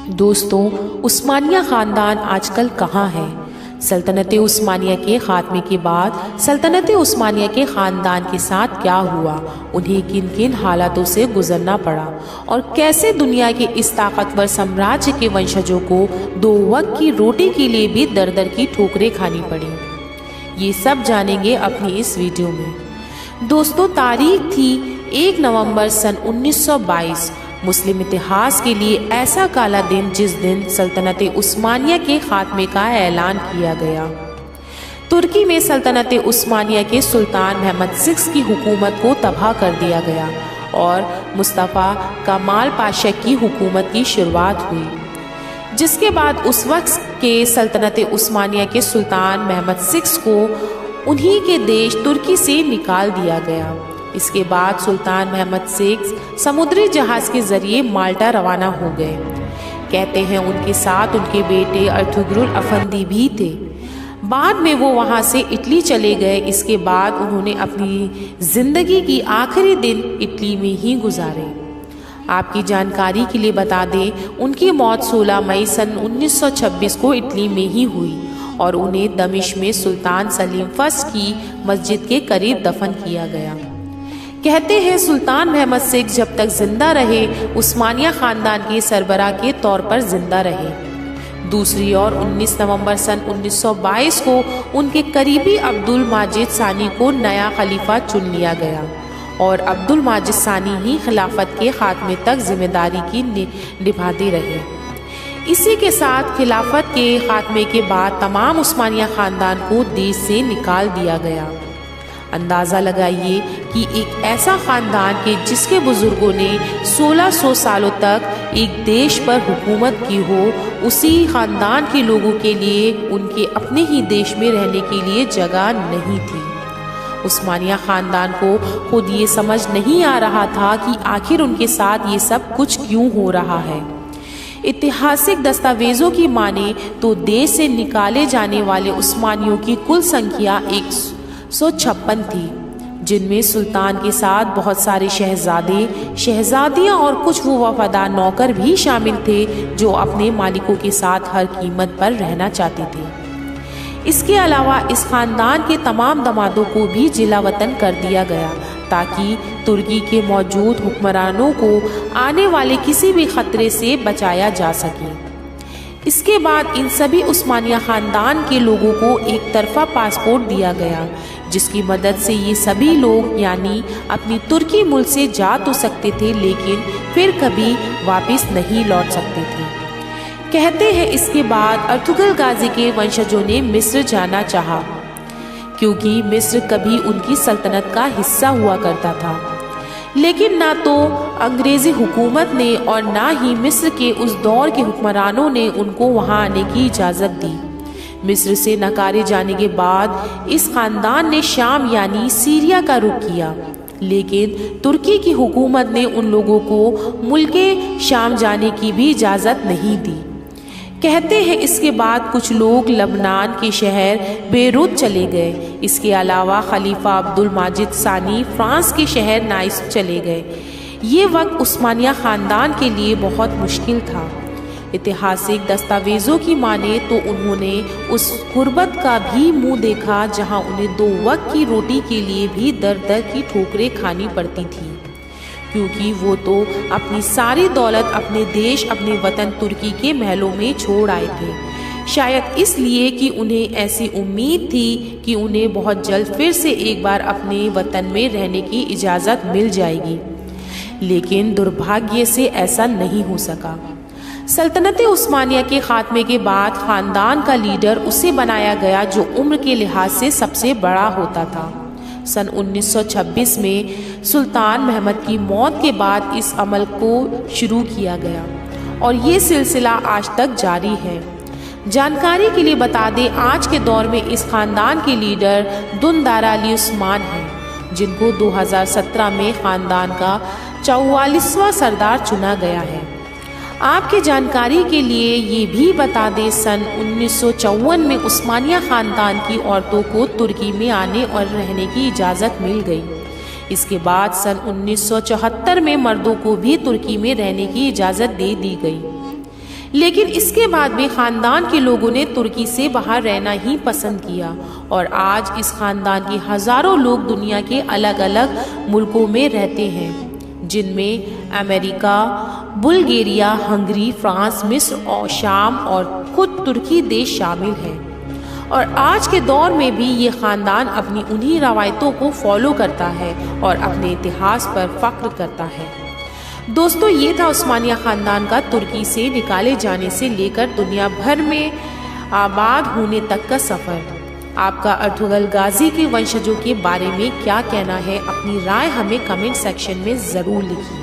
दोस्तों, उस्मानिया ख़ानदान आजकल कहाँ है? सल्तनत उस्मानिया के ख़ात्मे के बाद सल्तनत उस्मानिया के ख़ानदान के साथ क्या हुआ, उन्हें किन किन हालातों से गुजरना पड़ा और कैसे दुनिया के इस ताकतवर साम्राज्य के वंशजों को दो वक्त की रोटी के लिए भी दर दर की ठोकरें खानी पड़ी, ये सब जानेंगे अपनी इस वीडियो में। दोस्तों, तारीख थी 1 नवंबर सन 1922। मुस्लिम इतिहास के लिए ऐसा काला दिन जिस दिन सल्तनत उस्मानिया के खात्मे का ऐलान किया गया। तुर्की में सल्तनत उस्मानिया के सुल्तान महमद VI की हुकूमत को तबाह कर दिया गया और मुस्तफ़ा कमाल पाशा की हुकूमत की शुरुआत हुई, जिसके बाद उस वक्त के सल्तनत उस्मानिया के सुल्तान महमद VI को उन्हीं के देश तुर्की से निकाल दिया गया। इसके बाद सुल्तान महमद VI समुद्री जहाज के जरिए माल्टा रवाना हो गए। कहते हैं उनके साथ उनके बेटे अर्तुगरुल अफंदी भी थे। बाद में वो वहाँ से इटली चले गए। इसके बाद उन्होंने अपनी जिंदगी की आखिरी दिन इटली में ही गुजारे। आपकी जानकारी के लिए बता दें, उनकी मौत 16 मई सन 1926 को इटली में ही हुई और उन्हें दमिश्क में सुल्तान सलीम फर्स्ट की मस्जिद के करीब दफन किया गया। कहते हैं सुल्तान महमद VI जब तक जिंदा रहे उस्मानिया खानदान के सरबराह के तौर पर जिंदा रहे। दूसरी ओर 19 नवंबर सन 1922 को उनके करीबी अब्दुल माजिद सानी को नया खलीफा चुन लिया गया और अब्दुल माजिद सानी ही खिलाफत के खात्मे तक जिम्मेदारी की निभाते रहे। इसी के साथ खिलाफत के खात्मे के बाद तमाम उस्मानिया खानदान को देश से निकाल दिया गया। अंदाज़ा लगाइए कि एक ऐसा ख़ानदान के जिसके बुज़ुर्गों ने 1600 सालों तक एक देश पर हुकूमत की हो, उसी ख़ानदान के लोगों के लिए उनके अपने ही देश में रहने के लिए जगह नहीं थी। उस्मानिया ख़ानदान को खुद ये समझ नहीं आ रहा था कि आखिर उनके साथ ये सब कुछ क्यों हो रहा है। ऐतिहासिक दस्तावेज़ों की माने तो देश से निकाले जाने वाले उस्मानियों की कुल संख्या 156 थी, जिनमें सुल्तान के साथ बहुत सारे शहजादे, शहजादियां और कुछ वो वफादार नौकर भी शामिल थे जो अपने मालिकों के साथ हर कीमत पर रहना चाहते थे। इसके अलावा इस खानदान के तमाम दमादों को भी जिला वतन कर दिया गया ताकि तुर्की के मौजूद हुक्मरानों को आने वाले किसी भी खतरे से बचाया जा सके। इसके बाद इन सभी उस्मानिया खानदान के लोगों को एक तरफा पासपोर्ट दिया गया, जिसकी मदद से ये सभी लोग यानी अपनी तुर्की मुल्क से जा तो सकते थे लेकिन फिर कभी वापस नहीं लौट सकते थे। कहते हैं इसके बाद अर्तुगरुल गाजी के वंशजों ने मिस्र जाना चाहा, क्योंकि मिस्र कभी उनकी सल्तनत का हिस्सा हुआ करता था, लेकिन ना तो अंग्रेज़ी हुकूमत ने और ना ही मिस्र के उस दौर के हुक्मरानों ने उनको वहां आने की इजाज़त दी। मिस्र से नकारे जाने के बाद इस खानदान ने शाम यानी सीरिया का रुख किया, लेकिन तुर्की की हुकूमत ने उन लोगों को मुल्के शाम जाने की भी इजाज़त नहीं दी। कहते हैं इसके बाद कुछ लोग लबनान के शहर बेरूत चले गए। इसके अलावा खलीफा अब्दुल माजिद सानी फ्रांस के शहर नाइस चले गए। ये वक्त उस्मानिया ख़ानदान के लिए बहुत मुश्किल था। ऐतिहासिक दस्तावेज़ों की माने तो उन्होंने उस गुर्बत का भी मुंह देखा जहां उन्हें दो वक्त की रोटी के लिए भी दर दर की ठोकरें खानी पड़ती थी, क्योंकि वो तो अपनी सारी दौलत अपने देश, अपने वतन तुर्की के महलों में छोड़ आए थे, शायद इसलिए कि उन्हें ऐसी उम्मीद थी कि उन्हें बहुत जल्द फिर से एक बार अपने वतन में रहने की इजाज़त मिल जाएगी। लेकिन दुर्भाग्य से ऐसा नहीं हो सका। सल्तनत उस्मानिया के खात्मे के बाद ख़ानदान का लीडर उसे बनाया गया जो उम्र के लिहाज से सबसे बड़ा होता था। सन 1926 में सुल्तान महमद की मौत के बाद इस अमल को शुरू किया गया और ये सिलसिला आज तक जारी है। जानकारी के लिए बता दें, आज के दौर में इस खानदान के लीडर दुनदारा अली उस्मान हैं, जिनको 2017 में खानदान का 44वां सरदार चुना गया है। आपके जानकारी के लिए ये भी बता दें, सन 1954 में उस्मानिया ख़ानदान की औरतों को तुर्की में आने और रहने की इजाज़त मिल गई। इसके बाद सन 1974 में मर्दों को भी तुर्की में रहने की इजाज़त दे दी गई। लेकिन इसके बाद भी खानदान के लोगों ने तुर्की से बाहर रहना ही पसंद किया और आज इस खानदान के हजारों लोग दुनिया के अलग अलग मुल्कों में रहते हैं, जिनमें अमेरिका, बुल्गारिया, हंगरी, फ्रांस, मिस्र और शाम और खुद तुर्की देश शामिल हैं। और आज के दौर में भी ये खानदान अपनी उन्हीं रवायतों को फॉलो करता है और अपने इतिहास पर फख्र करता है। दोस्तों, ये था उस्मानिया खानदान का तुर्की से निकाले जाने से लेकर दुनिया भर में आबाद होने तक का सफ़र। आपका अर्तुगरुल गाजी के वंशजों के बारे में क्या कहना है? अपनी राय हमें कमेंट सेक्शन में ज़रूर लिखिए।